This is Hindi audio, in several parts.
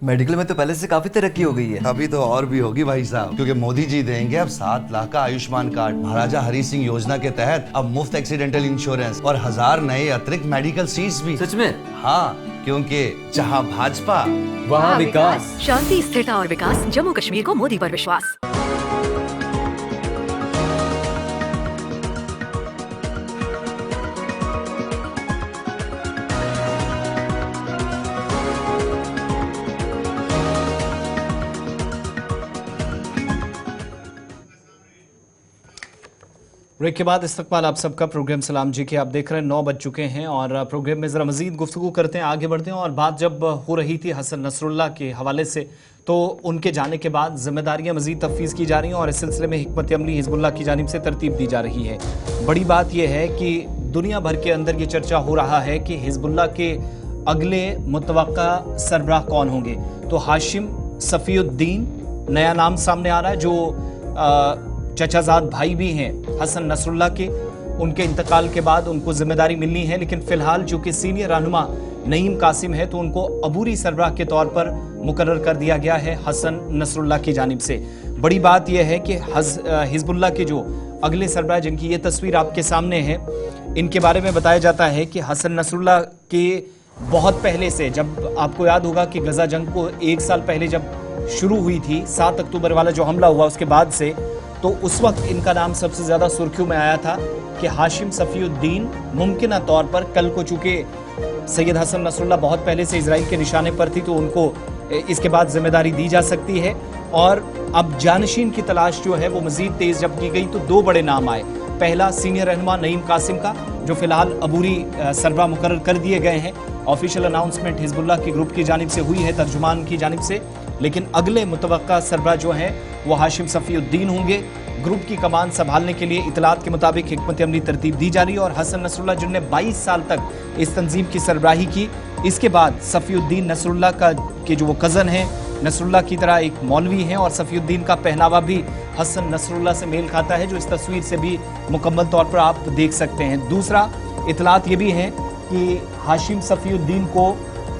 मेडिकल में तो पहले से काफी तरक्की हो गई है। अभी तो और भी होगी भाई साहब, क्योंकि मोदी जी देंगे अब 7 लाख का आयुष्मान कार्ड। महाराजा हरि सिंह योजना के तहत अब मुफ्त एक्सीडेंटल इंश्योरेंस और 1000 नए अतिरिक्त मेडिकल सीट्स भी। सच में? हाँ, क्योंकि जहाँ भाजपा वहाँ विकास। शांति, स्थिरता और विकास, जम्मू कश्मीर को मोदी पर विश्वास। ब्रेक के बाद इस्तकबाल आप सबका प्रोग्राम सलाम जी के आप देख रहे हैं 9 बज चुके हैं और प्रोग्राम में ज़रा मज़ीद गुफ्तगू करते हैं, आगे बढ़ते हैं। और बात जब हो रही थी हसन नसरुल्लाह के हवाले से, तो उनके जाने के बाद जिम्मेदारियां मज़ीद तफवीज़ की जा रही हैं और इस सिलसिले में हिकमत अमली हिजबुल्लाह की जानिब से तरतीब दी जा रही है। बड़ी बात यह है कि दुनिया भर के अंदर ये चर्चा हो रहा है कि हिजबुल्लाह के अगले मुतवक्का सरबराह कौन होंगे। तो हाशिम सफ़ीउद्दीन नया नाम सामने आ रहा है, जो चचाजाद भाई भी हैं हसन नसरुल्लाह के। उनके इंतकाल के बाद उनको जिम्मेदारी मिलनी है, लेकिन फिलहाल चूंकि सीनियर रहनुमा नईम कासिम है तो उनको अबूरी सरबराह के तौर पर मुकर्रर कर दिया गया है हसन नसरुल्लाह की जानिब से। बड़ी बात यह है कि हिजबुल्लाह के जो अगले सरबराह जिनकी ये तस्वीर आपके सामने है, इनके बारे में बताया जाता है कि हसन नसरुल्लाह के बहुत पहले से, जब आपको याद होगा कि गजा जंग को 1 साल पहले जब शुरू हुई थी, 7 अक्टूबर वाला जो हमला हुआ उसके बाद से, तो उस वक्त इनका नाम सबसे ज़्यादा सुर्खियों में आया था कि हाशिम सफ़ीउद्दीन मुमकिन तौर पर, कल को चूँकि सैयद हसन नसरुल्लाह बहुत पहले से इजराइल के निशाने पर थी तो उनको इसके बाद जिम्मेदारी दी जा सकती है। और अब जानशीन की तलाश जो है वो मज़ीद तेज़ जब की गई तो 2 बड़े नाम आए। पहला सीनियर रहनुमा नईम कासिम का, जो फिलहाल अबूरी सरबराह मुकर्रर कर दिए गए हैं। ऑफिशियल अनाउंसमेंट हिजबुल्लाह के ग्रुप की जानिब से हुई है, तर्जुमान की जानिब से, लेकिन अगले मुतवक्का सरबराह जो हैं वो हाशिम सफ़ीउद्दीन होंगे। ग्रुप की कमान संभालने के लिए इतलात के मुताबिक हिकमत अमली तरतीब दी जा रही है और हसन नसरुल्लाह जिनने 22 साल तक इस तंजीम की सरबराही की, इसके बाद सफ़ीउद्दीन नसरुल्लाह का के जो वो कज़न हैं, नसरुल्लाह की तरह एक मौलवी हैं और सफ़ीउद्दीन का पहनावा भी हसन नसरुल्लाह से मेल खाता है, जो इस तस्वीर से भी मुकम्मल तौर पर आप देख सकते हैं। दूसरा इतलात ये भी है कि हाशिम सफ़ीउद्दीन को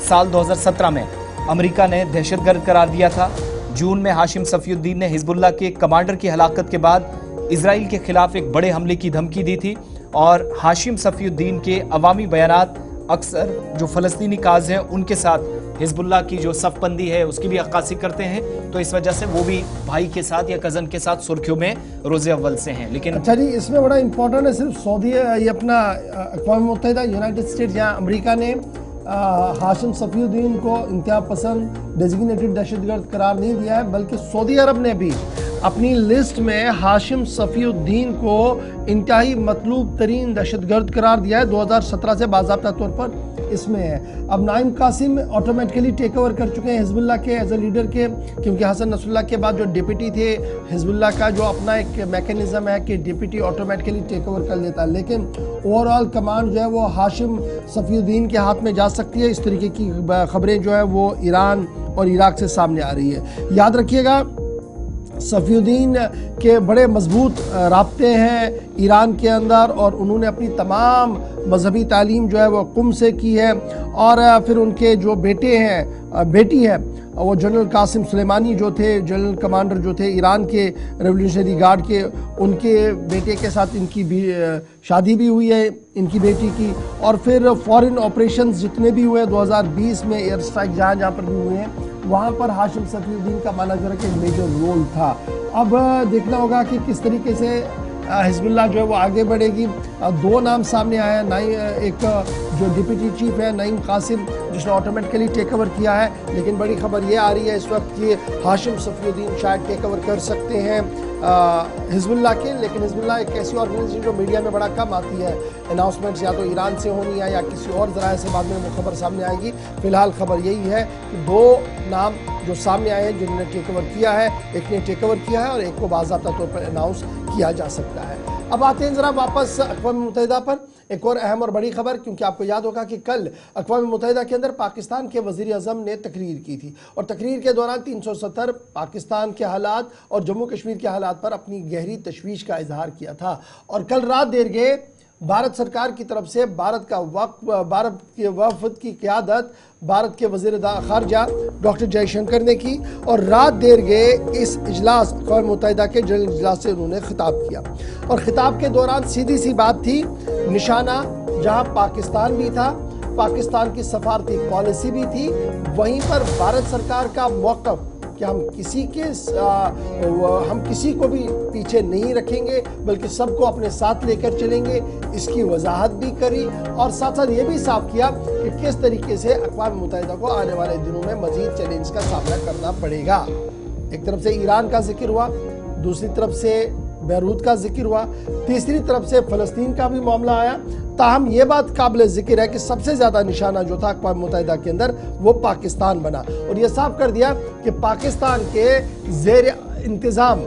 साल 2017 में अमेरिका ने दहशतगर्द करार दिया था। जून में हाशिम सफ़ीउद्दीन ने हिजबुल्लाह के कमांडर की हलाकत के बाद इजराइल के खिलाफ एक बड़े हमले की धमकी दी थी और हाशिम सफ़ीउद्दीन के अवामी बयानात अक्सर जो फ़लस्तीनी काज हैं उनके साथ हिजबुल्लाह की जो सफ़बंदी है उसकी भी अक्कासी करते हैं, तो इस वजह से वो भी भाई के साथ या कज़न के साथ सुर्खियों में रोज़े अव्वल से हैं। लेकिन अच्छा जी, इसमें बड़ा इंपॉर्टेंट है सिर्फ सऊदी, ये अपना अक़वाम मुत्तहिदा, यूनाइटेड स्टेट्स या अमेरिका ने हाशिम सफ़ीउद्दीन को इंतहा पसंद डेजिग्नेटेड दहशतगर्द करार नहीं दिया है, बल्कि सऊदी अरब ने भी अपनी लिस्ट में हाशिम सफ़ीउद्दीन को इंतहाई मतलूब तरीन दहशतगर्द करार दिया है। 2017 से बाज़ाब्ता तौर पर इसमें है। अब Naim Qassem automatically take over कर चुके हैं हिजबुल्लाह के एज ए लीडर के, क्योंकि हसन नसरुल्लाह के बाद जो डिप्टी थे हिजबुल्लाह का जो अपना एक मैकेनिज़्म है कि डिप्टी ऑटोमेटिकली टेक ओवर कर लेता है, लेकिन ओवरऑल कमांड जो है वो हाशिम सफ़ीउद्दीन के हाथ में जा सकती है। इस तरीके की खबरें जो है वो ईरान और इराक से सामने आ रही है। याद रखिएगा, सफ़ीउद्दीन के बड़े मजबूत राब्ते हैं ईरान के अंदर और उन्होंने अपनी तमाम मजहबी तालीम जो है वो कुम से की है। और फिर उनके जो बेटे हैं, बेटी है, वो जनरल कासिम सुलेमानी जो थे, जनरल कमांडर जो थे ईरान के रेवोल्यूशनरी गार्ड के, उनके बेटे के साथ इनकी भी शादी भी हुई है, इनकी बेटी की। और फिर फॉरेन ऑपरेशंस जितने भी हुए 2020 में एयर स्ट्राइक जहाँ जहाँ पर भी हुए हैं वहाँ पर हाशिम सफ़ीउद्दीन का माना जा रहा है कि मेजर रोल था। अब देखना होगा कि किस तरीके से हिजबुल्लाह जो है वो आगे बढ़ेगी। 2 नाम सामने आए हैं, एक जो डिप्टी चीफ है नईम कासिम जिसने ऑटोमेटिकली टेक ओवर किया है, लेकिन बड़ी खबर ये आ रही है इस वक्त कि हाशिम सफ़ीउद्दीन शायद टेक ओवर कर सकते हैं हिजबुल्लाह के। लेकिन हिजबुल्लाह एक ऐसी ऑर्गेनाइजेशन जो मीडिया में बड़ा कम आती है, अनाउंसमेंट्स या तो ईरान से होनी है या किसी और ज़राए से बाद में वो खबर सामने आएगी। फ़िलहाल खबर यही है कि 2 नाम जो सामने आए हैं जिन्होंने टेक ओवर किया है, एक ने टेक ओवर किया है और एक को बाज़ाब्ता तौर पर अनाउंस किया जा सकता है। अब आते हैं ज़रा वापस अक़वाम मुत्तहिदा पर, एक और अहम और बड़ी खबर, क्योंकि आपको याद होगा कि कल अक़वाम मुत्तहिदा के अंदर पाकिस्तान के वज़ीर आज़म ने तकरीर की थी और तकरीर के दौरान 370 पाकिस्तान के हालात और जम्मू कश्मीर के हालात पर अपनी गहरी तशवीश का इजहार किया था। और कल रात देर गए भारत सरकार की तरफ से भारत के वफद की क़यादत भारत के वज़ीर ख़ारजा डॉक्टर जयशंकर ने की और रात देर गए इस इजलास अक़वाम मुत्तहिदा के जनरल इजलास से उन्होंने खिताब किया। और ख़िताब के दौरान सीधी सी बात थी, निशाना जहां पाकिस्तान भी था, पाकिस्तान की सफारती पॉलिसी भी थी, वहीं पर भारत सरकार का मौक़िफ़ कि हम किसी को भी पीछे नहीं रखेंगे बल्कि सबको अपने साथ लेकर चलेंगे, इसकी वजाहत भी करी और साथ साथ ये भी साफ किया कि किस तरीके से अक़वाम मुत्तहिदा को आने वाले दिनों में मजीद चैलेंज का सामना करना पड़ेगा। एक तरफ से ईरान का जिक्र हुआ, दूसरी तरफ से बैरूत का जिक्र हुआ, तीसरी तरफ से फ़लस्तीन का भी मामला आया। ताहम ये बात काबिल ज़िक्र है कि सबसे ज़्यादा निशाना जो था अक़वाम मुत्तहिदा के अंदर वो पाकिस्तान बना और ये साफ कर दिया कि पाकिस्तान के ज़ेर इंतज़ाम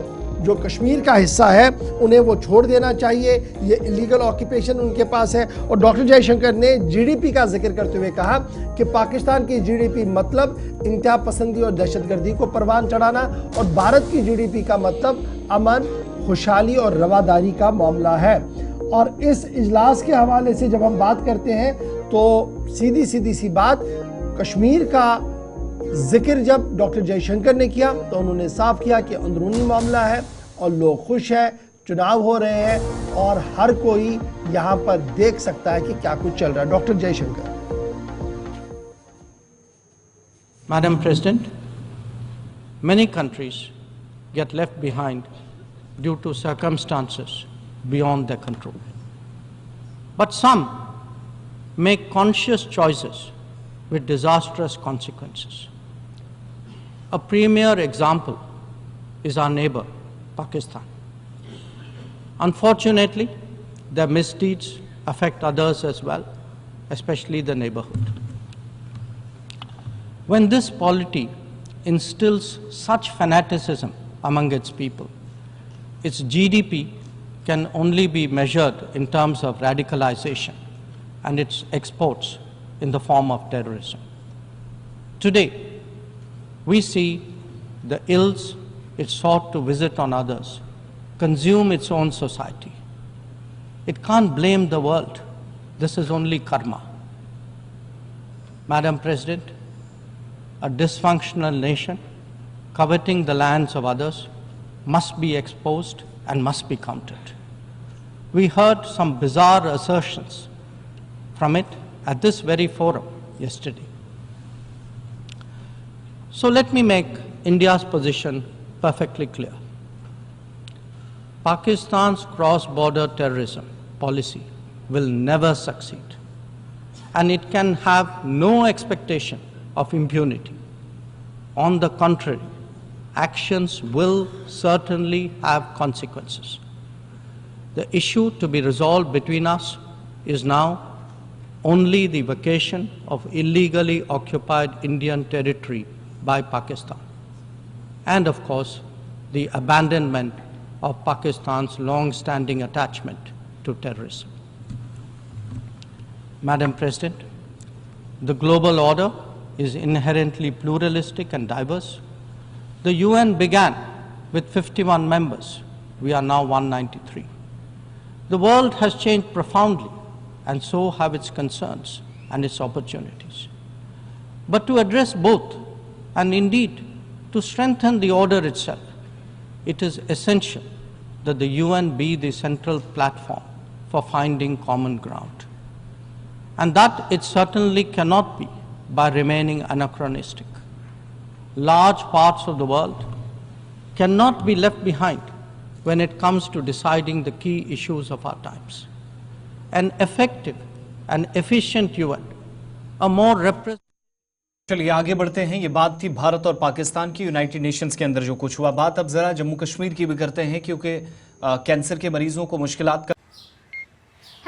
जो कश्मीर का हिस्सा है उन्हें वो छोड़ देना चाहिए, ये इलीगल ऑक्यूपेशन उनके पास है। और डॉक्टर जयशंकर ने जीडीपी का जिक्र करते हुए कहा कि पाकिस्तान की जीडीपी मतलब इंतहा पसंदी और दहशतगर्दी को परवान चढ़ाना और भारत की जीडीपी का मतलब अमन, खुशहाली और रवादारी का मामला है। और इस इजलास के हवाले से जब हम बात करते हैं तो सीधी सी बात, कश्मीर का जिक्र जब डॉक्टर जयशंकर ने किया तो उन्होंने साफ किया कि अंदरूनी मामला है और लोग खुश हैं, चुनाव हो रहे हैं और हर कोई यहाँ पर देख सकता है कि क्या कुछ चल रहा है। Doctor Jaishankar. Madam President, many countries get left behind due to circumstances beyond their control. But some make conscious choices with disastrous consequences. A premier example is our neighbor, Pakistan. Unfortunately, their misdeeds affect others as well, especially the neighborhood. When this polity instills such fanaticism among its people, its GDP can only be measured in terms of radicalization and its exports in the form of terrorism. Today, we see the ills it sought to visit on others consume its own society. It can't blame the world. This is only karma. Madam President, a dysfunctional nation coveting the lands of others must be exposed and must be countered. We heard some bizarre assertions from it at this very forum yesterday. So let me make India's position perfectly clear. Pakistan's cross-border terrorism policy will never succeed, and it can have no expectation of impunity. On the contrary, actions will certainly have consequences. The issue to be resolved between us is now only the vacation of illegally occupied Indian territory by Pakistan, and of course, the abandonment of Pakistan's long-standing attachment to terrorism. Madam President, the global order is inherently pluralistic and diverse. The UN began with 51 members. We are now 193. The world has changed profoundly, and so have its concerns and its opportunities. But to address both, and indeed to strengthen the order itself, it is essential that the UN be the central platform for finding common ground. And that it certainly cannot be by remaining anachronistic. Large parts of the world cannot be left behind when it comes to deciding the key issues of our times. An effective and efficient UN, a more representative. चलिए आगे बढ़ते हैं। ये बात थी भारत और पाकिस्तान की यूनाइटेड नेशंस के अंदर जो कुछ हुआ। बात अब जरा जम्मू कश्मीर की भी करते हैं, क्योंकि कैंसर के मरीजों को मुश्किलात का।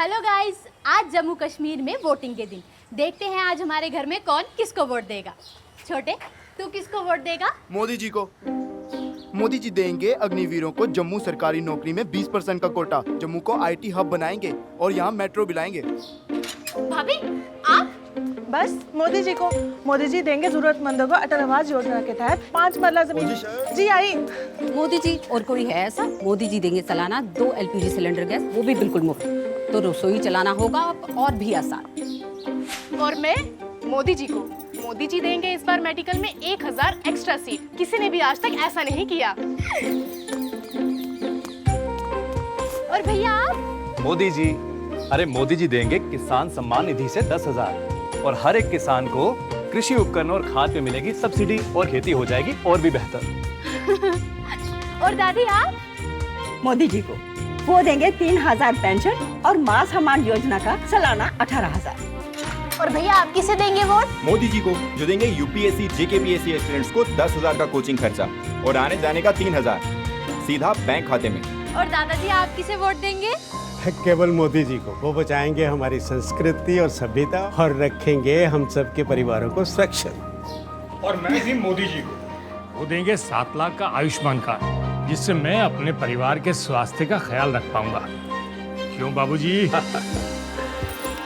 हेलो गाइस, आज जम्मू कश्मीर में वोटिंग के दिन। देखते हैं आज हमारे घर में कौन किसको वोट देगा। छोटे, तू किसको वोट देगा? मोदी जी को। मोदी जी देंगे अग्निवीरों को जम्मू सरकारी नौकरी में 20% का कोटा। जम्मू को आईटी हब बनाएंगे और यहाँ मेट्रो भी लाएंगे। भाभी, आप? बस मोदी जी को। मोदी जी देंगे जरूरतमंदों को अटल आवास योजना के तहत 5 मरला जमीन। जी आई। मोदी जी और कोई है ऐसा? मोदी जी देंगे सालाना 2 LPG सिलेंडर गैस, वो भी बिल्कुल मुफ्त। तो रसोई चलाना होगा और भी आसान। और मैं मोदी जी को, मोदी जी देंगे इस बार मेडिकल में 1000 एक्स्ट्रा सीट। किसी ने भी आज तक ऐसा नहीं किया। और भैया आप? मोदी जी, अरे मोदी जी देंगे किसान सम्मान निधि से 10,000 और हर एक किसान को कृषि उपकरण और खाद पे मिलेगी सब्सिडी और खेती हो जाएगी और भी बेहतर। और दादी आप? मोदी जी को वो देंगे 3000 पेंशन और मां सम्मान योजना का सालाना 18,000। और भैया आप किसे देंगे वोट? मोदी जी को, जो देंगे यूपीएससी जेकेपीएससी एस्पिरेंट्स को 10,000 का कोचिंग खर्चा और आने जाने का 3,000 सीधा बैंक खाते में। और दादाजी आप किसे वोट देंगे? केवल मोदी जी को। वो बचाएंगे हमारी संस्कृति और सभ्यता और रखेंगे हम सबके परिवारों को सुरक्षित। और मैं भी मोदी जी को, वो देंगे 7 लाख का आयुष्मान कार्ड, जिससे मैं अपने परिवार के स्वास्थ्य का ख्याल रख पाऊंगा। क्यों बाबूजी?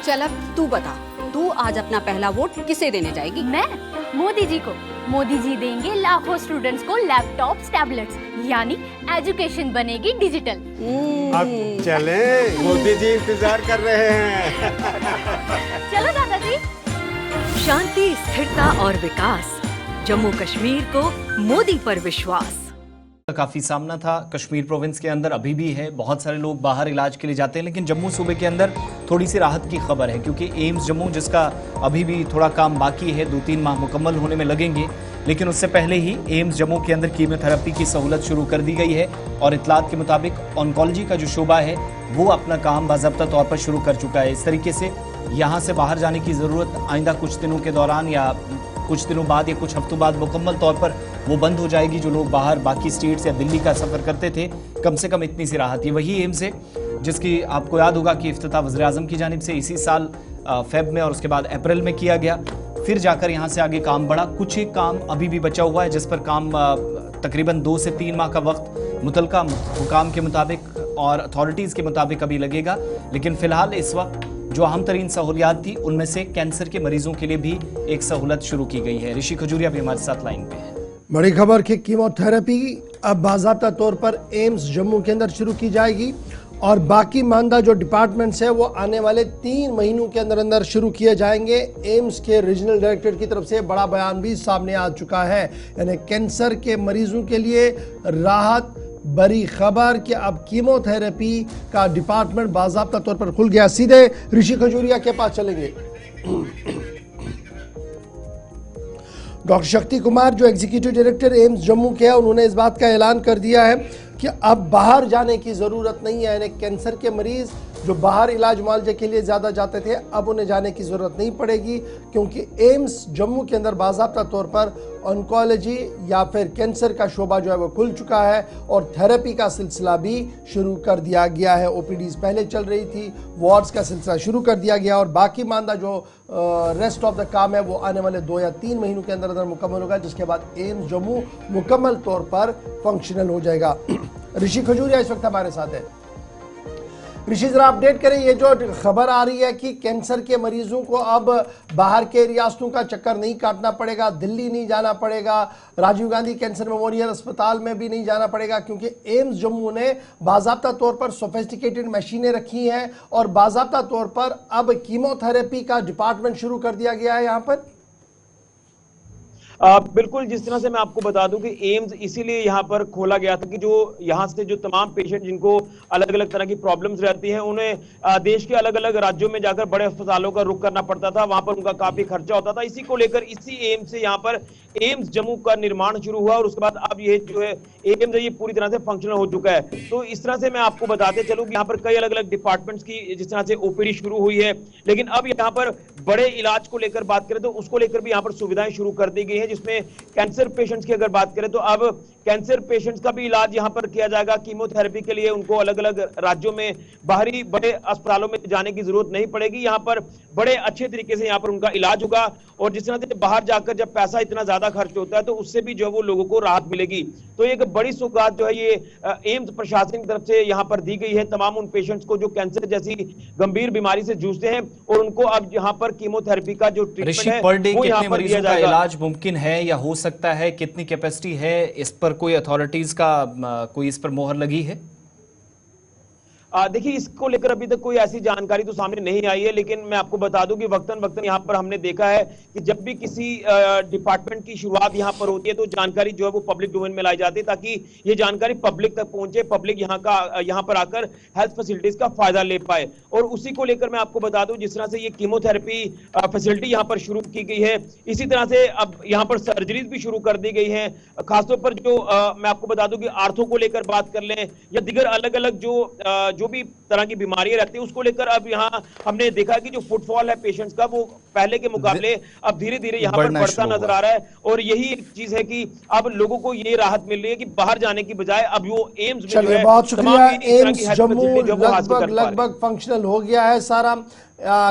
चल अब तू बता, तू आज अपना पहला वोट किसे देने जाएगी? मैं मोदी जी को। मोदी जी देंगे लाखों स्टूडेंट्स को लैपटॉप्स, टैबलेट्स, यानी एजुकेशन बनेगी डिजिटल। अब चलें, मोदी जी इंतजार कर रहे हैं। चलो दादाजी। शांति, स्थिरता और विकास, जम्मू कश्मीर को मोदी पर विश्वास। काफ़ी सामना था कश्मीर प्रोविंस के अंदर, अभी भी है। बहुत सारे लोग बाहर इलाज के लिए जाते हैं, लेकिन जम्मू सूबे के अंदर थोड़ी सी राहत की खबर है, क्योंकि एम्स जम्मू, जिसका अभी भी थोड़ा काम बाकी है, 2-3 माह मुकम्मल होने में लगेंगे, लेकिन उससे पहले ही एम्स जम्मू के अंदर कीमोथेरेपी की सहूलत शुरू कर दी गई है। और इतलात के मुताबिक ऑन्कोलॉजी का जो शोबा है वो अपना काम बाज़ाब्ता तौर पर शुरू कर चुका है। इस तरीके से यहाँ से बाहर जाने की ज़रूरत आइंदा कुछ दिनों के दौरान या कुछ दिनों बाद या कुछ हफ्तों बाद मुकम्मल तौर पर वो बंद हो जाएगी। जो लोग बाहर बाकी स्टेट्स या दिल्ली का सफ़र करते थे, कम से कम इतनी सी राहत। ये वही एम्स है जिसकी आपको याद होगा कि इफ्तिताह वज़ीर आज़म की जानिब से इसी साल फेब में और उसके बाद अप्रैल में किया गया। फिर जाकर यहाँ से आगे काम बढ़ा। कुछ एक काम अभी भी बचा हुआ है, जिस पर काम तकरीबन 2 से 3 माह का वक्त मुतलका हुकाम के मुताबिक और अथॉरिटीज़ के मुताबिक अभी लगेगा। लेकिन फ़िलहाल इस वक्त जो अहम तरीन सहूलियात थी, उनमें से कैंसर के मरीजों के लिए भी एक सहूलत शुरू की गई है। ऋषि खजूरिया भी हमारे साथ लाइन पे है। बड़ी खबर कि कीमोथेरेपी अब बाज़ाब्ता तौर पर एम्स जम्मू के अंदर शुरू की जाएगी और बाकी मानदा जो डिपार्टमेंट्स है वो आने वाले 3 महीनों के अंदर अंदर शुरू किए जाएंगे। एम्स के रीजनल डायरेक्टर की तरफ से बड़ा बयान भी सामने आ चुका है, यानी कैंसर के मरीजों के लिए राहत, बड़ी खबर कि अब कीमोथेरेपी का डिपार्टमेंट बाज़ाब्ता तौर पर खुल गया। सीधे ऋषि खजूरिया के पास चलेंगे। डॉक्टर शक्ति कुमार जो एग्जीक्यूटिव डायरेक्टर एम्स जम्मू के हैं, उन्होंने इस बात का ऐलान कर दिया है कि अब बाहर जाने की ज़रूरत नहीं है, यानी कैंसर के मरीज़ जो बाहर इलाज मुआवजे के लिए ज़्यादा जाते थे, अब उन्हें जाने की ज़रूरत नहीं पड़ेगी, क्योंकि एम्स जम्मू के अंदर बाज़ाब्ता तौर पर ऑन्कोलॉजी या फिर कैंसर का शोबा जो है वो खुल चुका है और थेरेपी का सिलसिला भी शुरू कर दिया गया है। ओपीडीज़ पहले चल रही थी, वार्ड्स का सिलसिला शुरू कर दिया गया और बाकी मानदा जो रेस्ट ऑफ द काम है वो आने वाले 2 या 3 महीनों के अंदर अंदर मुकम्मल होगा, जिसके बाद एम्स जम्मू मुकम्मल तौर पर फंक्शनल हो जाएगा। ऋषि खजूरिया इस वक्त हमारे साथ है। ऋषि जरा अपडेट करें, ये जो खबर आ रही है कि कैंसर के मरीजों को अब बाहर के रियासतों का चक्कर नहीं काटना पड़ेगा, दिल्ली नहीं जाना पड़ेगा, राजीव गांधी कैंसर मेमोरियल अस्पताल में भी नहीं जाना पड़ेगा, क्योंकि एम्स जम्मू ने बाज़ाब्ता तौर पर सोफिस्टिकेटेड मशीनें रखी हैं और बाज़ाब्ता तौर पर अब कीमोथेरेपी का डिपार्टमेंट शुरू कर दिया गया है यहाँ पर। बिल्कुल, जिस तरह से मैं आपको बता दूं कि एम्स इसीलिए यहाँ पर खोला गया था कि जो यहाँ से जो तमाम पेशेंट जिनको अलग अलग तरह की प्रॉब्लम्स रहती हैं, उन्हें देश के अलग अलग राज्यों में जाकर बड़े अस्पतालों का रुख करना पड़ता था, वहां पर उनका काफी खर्चा होता था। इसी को लेकर इसी एम्स से यहाँ पर एम्स जम्मू का निर्माण शुरू हुआ और उसके बाद अब ये जो है एम्स ये पूरी तरह से फंक्शनल हो चुका है। तो इस तरह से मैं आपको बताते चलूं कि यहाँ पर कई अलग अलग डिपार्टमेंट्स की जिस तरह से ओपीडी शुरू हुई है, लेकिन अब यहाँ पर बड़े इलाज को लेकर बात करें तो उसको लेकर भी यहाँ पर सुविधाएं शुरू कर दी गई है, जिसमें कैंसर पेशेंट्स की अगर बात करें तो अब कैंसर पेशेंट्स का भी इलाज यहाँ पर किया जाएगा। कीमोथेरेपी के लिए उनको अलग अलग राज्यों में बाहरी बड़े अस्पतालों में जाने की जरूरत नहीं पड़ेगी, यहाँ पर बड़े अच्छे तरीके से यहाँ पर उनका इलाज होगा। और जिस तरह से बाहर जाकर जब पैसा इतना ज्यादा खर्च होता है तो उससे भी जो वो लोगों को राहत मिलेगी। तो एक बड़ी सौगात जो है ये एम्स प्रशासन की तरफ से यहाँ पर दी गई है तमाम उन पेशेंट्स को जो कैंसर जैसी गंभीर बीमारी से जूझते हैं और उनको अब यहाँ पर कीमोथेरेपी का जो ट्रीटमेंट है पर डे वो यहाँ कितने पर दिया मरीजों का जाएगा। इलाज मुमकिन है या हो सकता है, कितनी कैपेसिटी है, इस पर कोई अथॉरिटीज का कोई इस पर मोहर लगी है? देखिए, इसको लेकर अभी तक कोई ऐसी जानकारी तो सामने नहीं आई है, लेकिन मैं आपको बता दूं कि वक्तन वक्तन यहाँ पर हमने देखा है कि जब भी किसी डिपार्टमेंट की शुरुआत यहाँ पर होती है तो जानकारी जो है वो पब्लिक डोमेन में लाई जाती है, ताकि ये जानकारी पब्लिक तक पहुंचे, पब्लिक यहाँ पर आकर हेल्थ फैसिलिटीज का फायदा ले पाए। और उसी को लेकर मैं आपको बता दूं, जिस तरह से ये कीमोथेरेपी फैसिलिटी यहाँ पर शुरू की गई है, इसी तरह से अब यहाँ पर सर्जरीज भी शुरू कर दी गई है। खासतौर पर जो मैं आपको बता दूं कि आर्थो को लेकर बात कर लें या दिगर अलग अलग जो भी तरह की बीमारियां रहती है उसको लेकर अब यहाँ हमने देखा कि जो फुटफॉल है पेशेंट्स का वो पहले के मुकाबले अब धीरे धीरे यहाँ पर बढ़ता नजर आ रहा है। और यही एक चीज है कि अब लोगों को ये राहत मिल रही है कि बाहर जाने की बजाय अब वो एम्स में जो है, बहुत शुक्रिया। एम्स जम्मू लगभग लगभग फंक्शनल हो गया है सारा।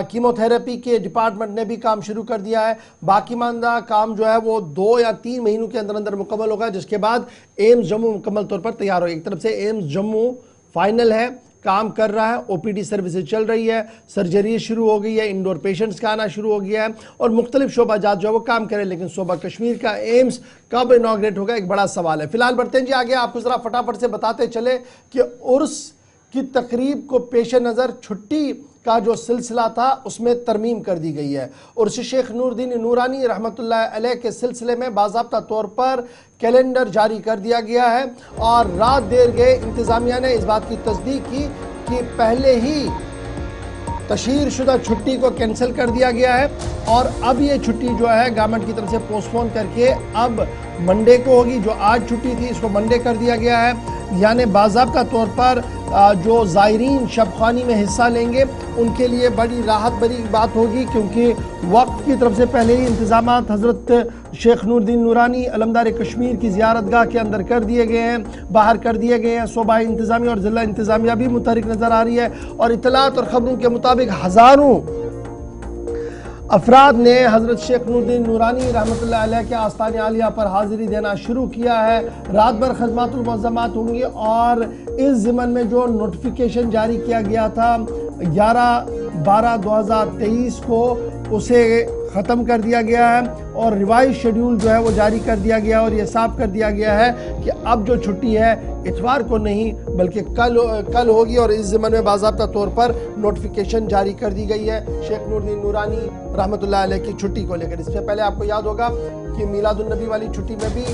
कीमोथेरेपी के डिपार्टमेंट ने भी काम शुरू कर दिया है। बाकी मानदा काम जो है वो 2 या 3 महीनों के अंदर अंदर मुकम्मल होगा, जिसके बाद एम्स जम्मू मुकम्मल तौर पर तैयार हो। एक तरफ से एम्स जम्मू फाइनल है, काम कर रहा है, ओपीडी सर्विसेज चल रही है, सर्जरी शुरू हो गई है, इंडोर पेशेंट्स का आना शुरू हो गया है और मुख्तलिफ शोबाजात जो है वो काम करें। लेकिन सूबा कश्मीर का एम्स कब इनॉग्रेट होगा, एक बड़ा सवाल है। फिलहाल बढ़ते हैं जी आगे, आपको जरा फटाफट से बताते चले कि उर्स की तकरीब को पेश नज़र छुट्टी का जो सिलसिला था उसमें तरमीम कर दी गई है। उर्स शेख नूरुद्दीन नूरानी रहमतुल्लाह अलैह के सिलसिले में बाज़ाब्ता तौर पर कैलेंडर जारी कर दिया गया है और रात देर गए इंतज़ामिया ने इस बात की तस्दीक की कि पहले ही तशहीर शुदा छुट्टी को कैंसिल कर दिया गया है और अब ये छुट्टी जो है गवर्नमेंट की तरफ से पोस्टपोन करके अब मंडे को होगी। जो आज छुट्टी थी इसको मंडे कर दिया गया है, यानी बाज़ाब्ता तौर पर जो ज़ायरीन शबखानी में हिस्सा लेंगे उनके लिए बड़ी राहत भरी बात होगी, क्योंकि वक्त की तरफ से पहले ही इंतज़ामात हज़रत शेख नूरुद्दीन नूरानी अलमदार कश्मीर की ज़ियारतगाह के अंदर कर दिए गए हैं, बाहर कर दिए गए हैं। सूबाई इंतज़ामिया और ज़िला इंतज़ामिया भी मुतहरिक नज़र आ रही है और इतलात और ख़बरों के मुताबिक हज़ारों अफराद ने हज़रत शेख नूरुद्दीन नूरानी रहमतुल्लाह अलैह के आस्तान आलिया पर हाज़िरी देना शुरू किया है। रात भर खिदमतुल मुअज़्ज़मात होंगी और इस ज़िमन में जो नोटिफिकेशन जारी किया गया था 11/12/2023 को उसे ख़त्म कर दिया गया है और रिवाइज शेड्यूल जो है वो जारी कर दिया गया और ये साफ कर दिया गया है कि अब जो छुट्टी है इतवार को नहीं बल्कि कल होगी और इस ज़िमन में बाज़ाब्ता तौर पर नोटिफिकेशन जारी कर दी गई है शेख नूरुद्दीन नूरानी रहमतुल्लाह अलैह की छुट्टी को लेकर। इससे पहले आपको याद होगा कि मीलादुन नबी वाली छुट्टी में भी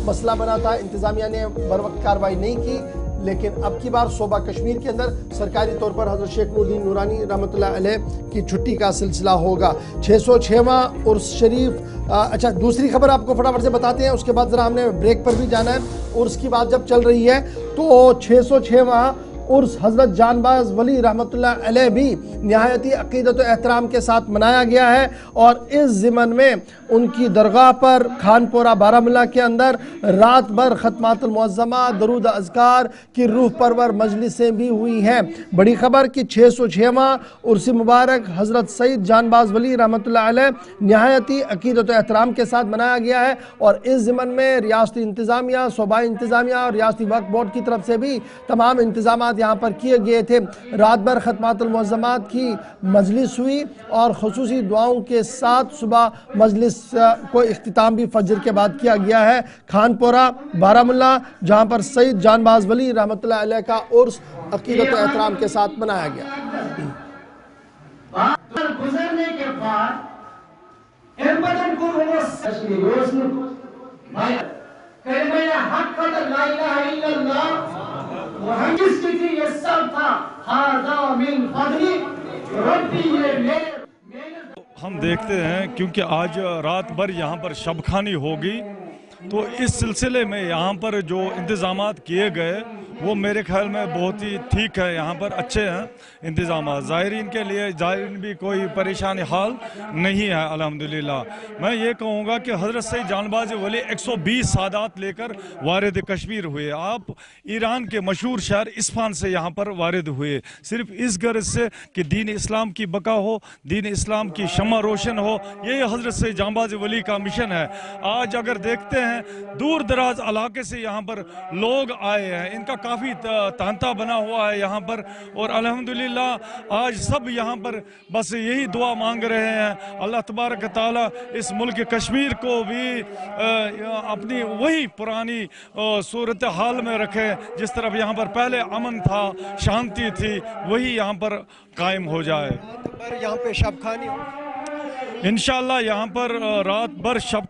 मसला बना था, इंतज़ामिया ने बर वक्त कार्रवाई नहीं की, लेकिन अब की बार सूबा कश्मीर के अंदर सरकारी तौर पर हज़रत शेख नूरुद्दीन नूरानी रहमतुल्लाह अलैह की छुट्टी का सिलसिला होगा। 606वां उर्स शरीफ। अच्छा, दूसरी खबर आपको फटाफट से बताते हैं, उसके बाद ज़रा हमने ब्रेक पर भी जाना है। उर्स की बात जब चल रही है तो 606वां उर्स हज़रत जानबाज वली रहमतुल्लाह अलैह भी निहायती अक़ीदत व एहतराम के साथ मनाया गया है और इस ज़िमन में उनकी दरगाह पर खानपुरा बारामूला के अंदर रात भर खत्मातुल मुअज़्ज़मा दरूद अज़कार की रूह परवर मजलिसें भी हुई हैं। बड़ी खबर कि 606वां उर्स मुबारक हज़रत सईद जानबाज वली रहमतुल्लाह अलैह निहायती अक़ीदत व एहतराम के साथ मनाया गया है और इस ज़िमन में रियासती इंतज़ामिया, सूबाई इंतज़ामिया और रियासती वक्फ बोर्ड की तरफ से भी तमाम इंतज़ाम यहाँ पर किए गए थे। रात भर खत्मातुल मुअज़्ज़मात की मजलिस हुई और खुसूसी दुआओं के साथ सुबह मजलिस को इख्तिताम भी फजर के बाद किया गया है। खानपुरा बारामूला जहाँ पर सईद जानबाज वली रहमतुल्लाह अलैह का उर्स अक़ीदत व एहतराम के साथ मनाया गया। गुजरने के बाद हम देखते हैं क्योंकि आज रात भर यहाँ पर शबखानी होगी, तो इस सिलसिले में यहाँ पर जो इंतज़ामात किए गए वो मेरे ख्याल में बहुत ही ठीक है, यहाँ पर अच्छे हैं इंतज़ाम। ज़ायरीन के लिए ज़ायरीन भी कोई परेशानी हाल नहीं है अल्हम्दुलिल्लाह। मैं ये कहूँगा कि हज़रत सईद जानबाज वली 120 सादात लेकर वारिद कश्मीर हुए। आप ईरान के मशहूर शहर इस्फान से यहाँ पर वारिद हुए, सिर्फ इस गर्ज से कि दीन इस्लाम की बका हो, दीन इस्लाम की शम्मा रोशन हो, यही हज़रत सईद जानबाज वली का मिशन है। आज अगर देखते हैं दूर दराज इलाके से यहाँ पर लोग आए हैं, इनका काफ़ी तांता बना हुआ है यहाँ पर। और अल्हम्दुलिल्लाह आज सब यहाँ पर बस यही दुआ मांग रहे हैं, अल्लाह तबारक ताला इस मुल्क कश्मीर को भी अपनी वही पुरानी सूरत हाल में रखे, जिस तरफ यहाँ पर पहले अमन था, शांति थी, वही यहाँ पर कायम हो जाए। यहाँ पे शब खानी इंशाअल्लाह यहाँ पर रात भर शब।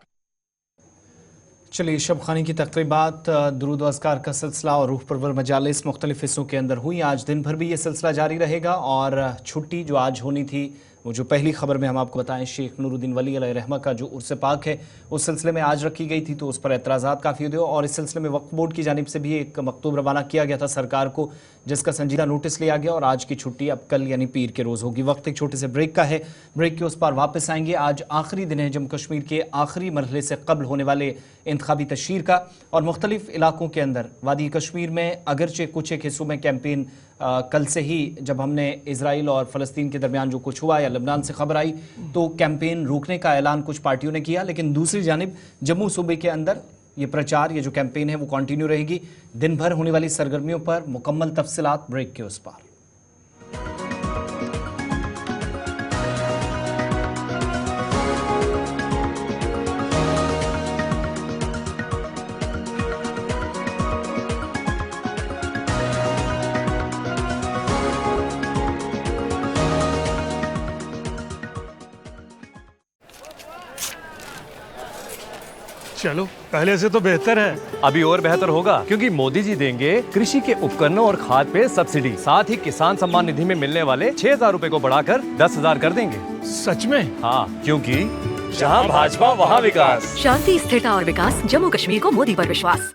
चलिए, शब खानी की तकरीबात, दुरूद व अज़कार का सिलसिला और रूह परवर मजालिस मुख्तलिफ हिस्सों के अंदर हुई। आज दिन भर भी ये सिलसिला जारी रहेगा और छुट्टी जो आज होनी थी, वो जो पहली खबर में हम आपको बताएं, शेख नूरुद्दीन वली अलैहि रहमा का जो उर्स पाक है, उस सिलसिले में आज रखी गई थी, तो उस पर एतराज़ात काफ़ी हुए और इस सिलसिले में वक्फ बोर्ड की जानिब से भी एक मकतूब रवाना किया गया था सरकार को, जिसका संजीदा नोटिस लिया गया और आज की छुट्टी अब कल यानी पीर के रोज़ होगी। वक्त एक छोटे से ब्रेक का है, ब्रेक के उस पार वापस आएंगे। आज आखिरी दिन है जम्मू कश्मीर के आखिरी मरहले से कबल होने वाले इंतखाबी तशहीर का और मुख्तलिफ इलाकों के अंदर वादी कश्मीर में अगरचे कुछ एक हिस्सों में कैंपेन कल से ही, जब हमने इजराइल और फ़लस्तीन के दरमियान जो कुछ हुआ या लबनान से खबर आई, तो कैंपेन रोकने का ऐलान कुछ पार्टियों ने किया, लेकिन दूसरी जानिब जम्मू सूबे के अंदर ये प्रचार, ये जो कैंपेन है वो कंटिन्यू रहेगी। दिन भर होने वाली सरगर्मियों पर मुकम्मल तफसीलात ब्रेक के उस पार। चलो, पहले से तो बेहतर है। अभी और बेहतर होगा, क्योंकि मोदी जी देंगे कृषि के उपकरणों और खाद पे सब्सिडी, साथ ही किसान सम्मान निधि में मिलने वाले 6,000 रुपए को बढ़ाकर 10,000 कर देंगे। सच में? हाँ, क्योंकि जहाँ भाजपा वहाँ विकास। शांति, स्थिरता और विकास, जम्मू कश्मीर को मोदी पर विश्वास।